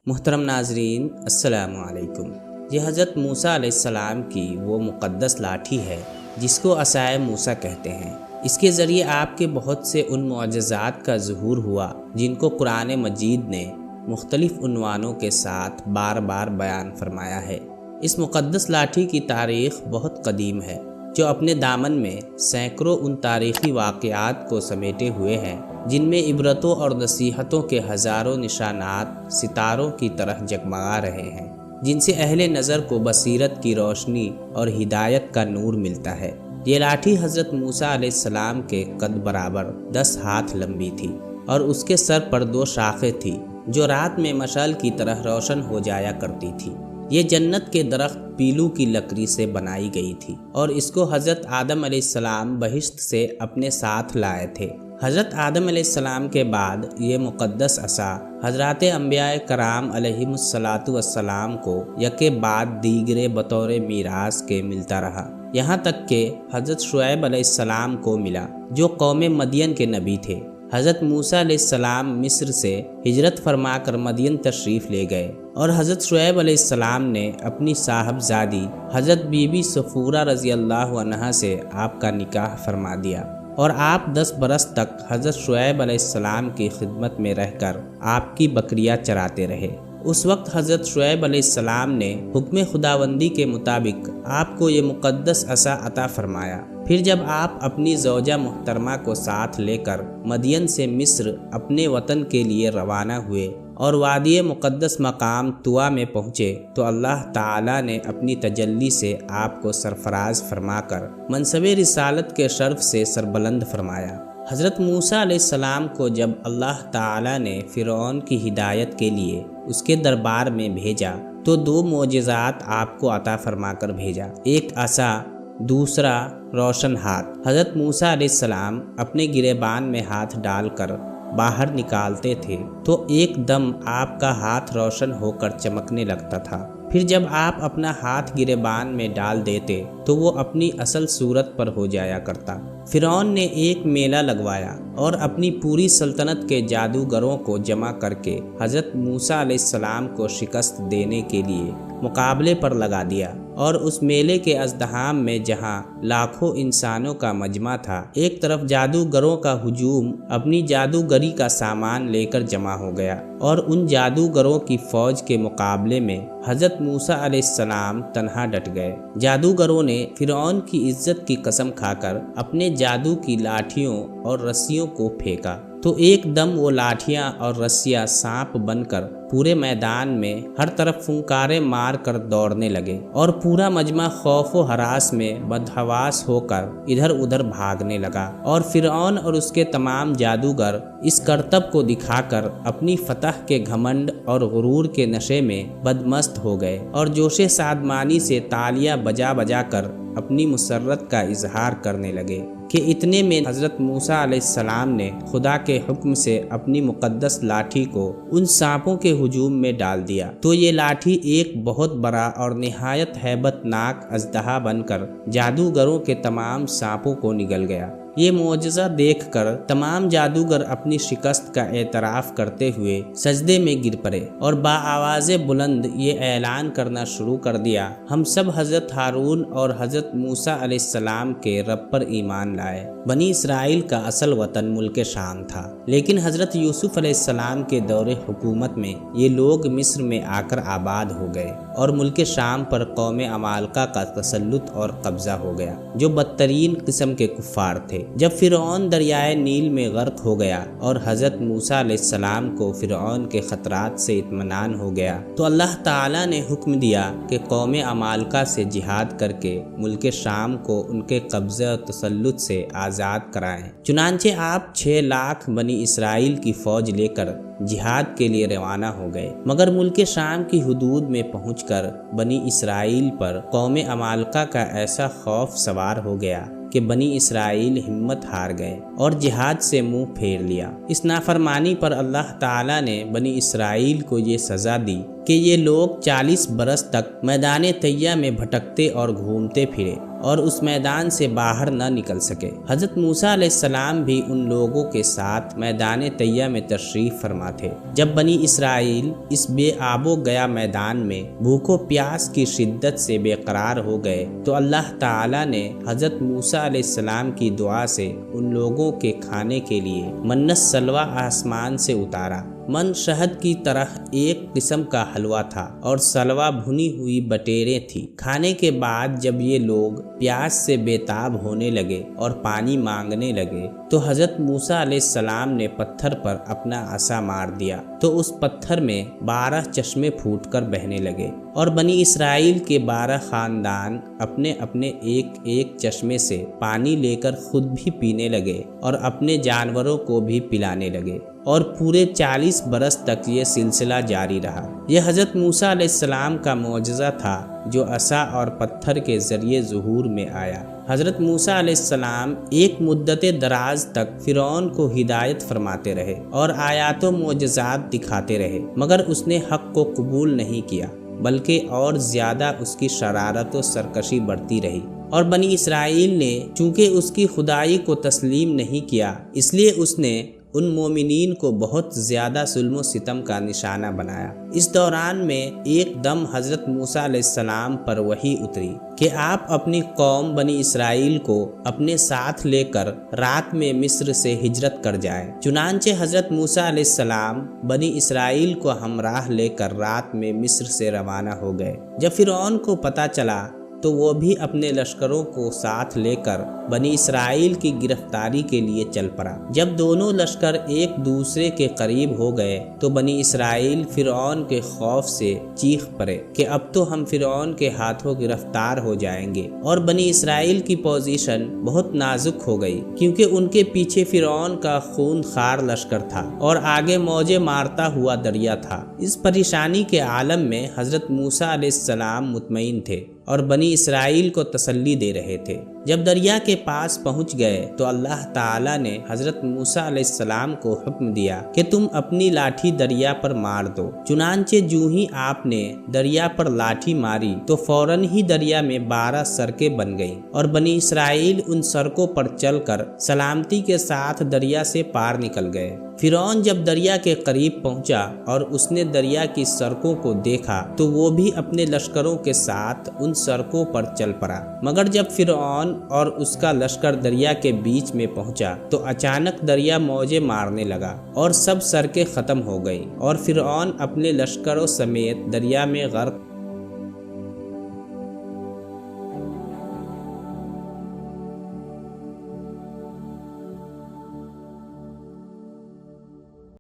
محترم ناظرین، السلام علیکم۔ یہ حضرت موسیٰ علیہ السلام کی وہ مقدس لاٹھی ہے جس کو عصائے موسیٰ کہتے ہیں۔ اس کے ذریعے آپ کے بہت سے ان معجزات کا ظہور ہوا جن کو قرآن مجید نے مختلف عنوانوں کے ساتھ بار بار بیان فرمایا ہے۔ اس مقدس لاٹھی کی تاریخ بہت قدیم ہے، جو اپنے دامن میں سینکڑوں ان تاریخی واقعات کو سمیٹے ہوئے ہیں جن میں عبرتوں اور نصیحتوں کے ہزاروں نشانات ستاروں کی طرح جگمگا رہے ہیں، جن سے اہل نظر کو بصیرت کی روشنی اور ہدایت کا نور ملتا ہے۔ یہ لاٹھی حضرت موسیٰ علیہ السلام کے قد برابر 10 ہاتھ لمبی تھی اور اس کے سر پر 2 شاخیں تھیں جو رات میں مشعل کی طرح روشن ہو جایا کرتی تھی۔ یہ جنت کے درخت پیلو کی لکڑی سے بنائی گئی تھی اور اس کو حضرت آدم علیہ السلام بہشت سے اپنے ساتھ لائے تھے۔ حضرت آدم علیہ السلام کے بعد یہ مقدس عصا حضرات انبیاء کرام علیہم السلام کو یکے بعد دیگرے بطور میراث کے ملتا رہا، یہاں تک کہ حضرت شعیب علیہ السلام کو ملا جو قوم مدین کے نبی تھے۔ حضرت موسیٰ علیہ السلام مصر سے ہجرت فرما کر مدین تشریف لے گئے اور حضرت شعیب علیہ السلام نے اپنی صاحبزادی حضرت بی بی صفورہ رضی اللہ عنہا سے آپ کا نکاح فرما دیا، اور آپ 10 برس تک حضرت شعیب علیہ السلام کی خدمت میں رہ کر آپ کی بکریاں چراتے رہے۔ اس وقت حضرت شعیب علیہ السلام نے حکم خداوندی کے مطابق آپ کو یہ مقدس عصا عطا فرمایا۔ پھر جب آپ اپنی زوجہ محترمہ کو ساتھ لے کر مدین سے مصر اپنے وطن کے لیے روانہ ہوئے اور وادی مقدس مقام طویٰ میں پہنچے تو اللہ تعالیٰ نے اپنی تجلی سے آپ کو سرفراز فرما کر منصب رسالت کے شرف سے سربلند فرمایا۔ حضرت موسیٰ علیہ السلام کو جب اللہ تعالیٰ نے فرعون کی ہدایت کے لیے اس کے دربار میں بھیجا تو 2 معجزات آپ کو عطا فرما کر بھیجا، ایک عصا، دوسرا روشن ہاتھ۔ حضرت موسیٰ علیہ السلام اپنے گریبان میں ہاتھ ڈال کر باہر نکالتے تھے تو ایک دم آپ کا ہاتھ روشن ہو کر چمکنے لگتا تھا۔ پھر جب آپ اپنا ہاتھ گریبان میں ڈال دیتے تو وہ اپنی اصل صورت پر ہو جایا کرتا۔ فرعون نے ایک میلہ لگوایا اور اپنی پوری سلطنت کے جادوگروں کو جمع کر کے حضرت موسیٰ علیہ السلام کو شکست دینے کے لیے مقابلے پر لگا دیا، اور اس میلے کے ازدحام میں جہاں لاکھوں انسانوں کا مجمع تھا، ایک طرف جادوگروں کا ہجوم اپنی جادوگری کا سامان لے کر جمع ہو گیا، اور ان جادوگروں کی فوج کے مقابلے میں حضرت موسیٰ علیہ السلام تنہا ڈٹ گئے۔ جادوگروں نے فرعون کی عزت کی قسم کھا کر اپنے جادو کی لاٹھیوں اور رسیوں کو پھینکا تو ایک دم وہ لاٹھیاں اور رسیاں سانپ بن کر پورے میدان میں ہر طرف پھنکارے مار کر دوڑنے لگے، اور پورا مجمع خوف و ہراس میں بدحواس ہو کر ادھر ادھر بھاگنے لگا، اور فرعون اور اس کے تمام جادوگر اس کرتب کو دکھا کر اپنی فتح کے گھمنڈ اور غرور کے نشے میں بدمست ہو گئے اور جوش شادمانی سے تالیاں بجا بجا کر اپنی مسرت کا اظہار کرنے لگے کہ اتنے میں حضرت موسیٰ علیہ السلام نے خدا کے حکم سے اپنی مقدس لاٹھی کو ان سانپوں کے ہجوم میں ڈال دیا تو یہ لاٹھی ایک بہت بڑا اور نہایت ہیبت ناک اژدہا بن کر جادوگروں کے تمام سانپوں کو نگل گیا۔ یہ معجزہ دیکھ کر تمام جادوگر اپنی شکست کا اعتراف کرتے ہوئے سجدے میں گر پڑے اور بآواز بلند یہ اعلان کرنا شروع کر دیا، ہم سب حضرت ہارون اور حضرت موسیٰ علیہ السلام کے رب پر ایمان لائے۔ بنی اسرائیل کا اصل وطن ملک شام تھا، لیکن حضرت یوسف علیہ السلام کے دور حکومت میں یہ لوگ مصر میں آ کر آباد ہو گئے اور ملک شام پر قوم عمالقہ کا تسلط اور قبضہ ہو گیا جو بدترین قسم کے کفار تھے۔ جب فرعون دریائے نیل میں غرق ہو گیا اور حضرت موسیٰ علیہ السلام کو فرعون کے خطرات سے اطمینان ہو گیا تو اللہ تعالیٰ نے حکم دیا کہ قوم عمالقہ سے جہاد کر کے ملک شام کو ان کے قبضے اور تسلط سے آزاد کرائیں۔ چنانچہ آپ 6 لاکھ بنی اسرائیل کی فوج لے کر جہاد کے لیے روانہ ہو گئے، مگر ملک شام کی حدود میں پہنچ کر بنی اسرائیل پر قوم عمالقہ کا ایسا خوف سوار ہو گیا کہ بنی اسرائیل ہمت ہار گئے اور جہاد سے منہ پھیر لیا۔ اس نافرمانی پر اللہ تعالیٰ نے بنی اسرائیل کو یہ سزا دی کہ یہ لوگ 40 برس تک میدان طیہ میں بھٹکتے اور گھومتے پھرے اور اس میدان سے باہر نہ نکل سکے۔ حضرت موسیٰ علیہ السلام بھی ان لوگوں کے ساتھ میدان طیہ میں تشریف فرما تھے۔ جب بنی اسرائیل اس بے آب و گیا میدان میں بھوک و پیاس کی شدت سے بے قرار ہو گئے تو اللہ تعالیٰ نے حضرت موسیٰ علیہ السلام کی دعا سے ان لوگوں کے کھانے کے لیے من سلویٰ آسمان سے اتارا۔ من شہد کی طرح ایک قسم کا حلوہ تھا اور سلویٰ بھنی ہوئی بٹیریں تھی۔ کھانے کے بعد جب یہ لوگ پیاس سے بےتاب ہونے لگے اور پانی مانگنے لگے تو حضرت موسیٰ علیہ السلام نے پتھر پر اپنا عصا مار دیا تو اس پتھر میں 12 چشمے پھوٹ کر بہنے لگے اور بنی اسرائیل کے 12 خاندان اپنے اپنے ایک چشمے سے پانی لے کر خود بھی پینے لگے اور اپنے جانوروں کو بھی پلانے لگے، اور پورے 40 برس تک یہ سلسلہ جاری رہا۔ یہ حضرت موسیٰ علیہ السلام کا معجزہ تھا جو عصا اور پتھر کے ذریعے ظہور میں آیا۔ حضرت موسیٰ علیہ السلام ایک مدت دراز تک فرعون کو ہدایت فرماتے رہے اور آیات و معجزات دکھاتے رہے، مگر اس نے حق کو قبول نہیں کیا، بلکہ اور زیادہ اس کی شرارت و سرکشی بڑھتی رہی، اور بنی اسرائیل نے چونکہ اس کی خدائی کو تسلیم نہیں کیا، اس لیے اس نے ان مومنین کو بہت زیادہ ظلم و ستم کا نشانہ بنایا۔ اس دوران میں ایک دم حضرت موسیٰ علیہ السلام پر وحی اتری کہ آپ اپنی قوم بنی اسرائیل کو اپنے ساتھ لے کر رات میں مصر سے ہجرت کر جائیں۔ چنانچہ حضرت موسیٰ علیہ السلام بنی اسرائیل کو ہمراہ لے کر رات میں مصر سے روانہ ہو گئے۔ جب فرعون کو پتہ چلا تو وہ بھی اپنے لشکروں کو ساتھ لے کر بنی اسرائیل کی گرفتاری کے لیے چل پڑا۔ جب دونوں لشکر ایک دوسرے کے قریب ہو گئے تو بنی اسرائیل فرعون کے خوف سے چیخ پڑے کہ اب تو ہم فرعون کے ہاتھوں گرفتار ہو جائیں گے، اور بنی اسرائیل کی پوزیشن بہت نازک ہو گئی کیونکہ ان کے پیچھے فرعون کا خون خوار لشکر تھا اور آگے موجیں مارتا ہوا دریا تھا۔ اس پریشانی کے عالم میں حضرت موسیٰ علیہ السلام مطمئن تھے اور بنی اسرائیل کو تسلی دے رہے تھے۔ جب دریا کے پاس پہنچ گئے تو اللہ تعالیٰ نے حضرت موسیٰ علیہ السلام کو حکم دیا کہ تم اپنی لاٹھی دریا پر مار دو۔ چنانچہ جو ہی آپ نے دریا پر لاٹھی ماری تو فوراً ہی دریا میں 12 سڑکیں بن گئیں، اور بنی اسرائیل ان سڑکوں پر چل کر سلامتی کے ساتھ دریا سے پار نکل گئے۔ فرعون جب دریا کے قریب پہنچا اور اس نے دریا کی سڑکوں کو دیکھا تو وہ بھی اپنے لشکروں کے ساتھ ان سڑکوں پر چل پڑا، مگر جب فرعون اور اس کا لشکر دریا کے بیچ میں پہنچا تو اچانک دریا موجیں مارنے لگا اور سب سڑکیں ختم ہو گئیں اور فرعون اپنے لشکروں سمیت دریا میں غرق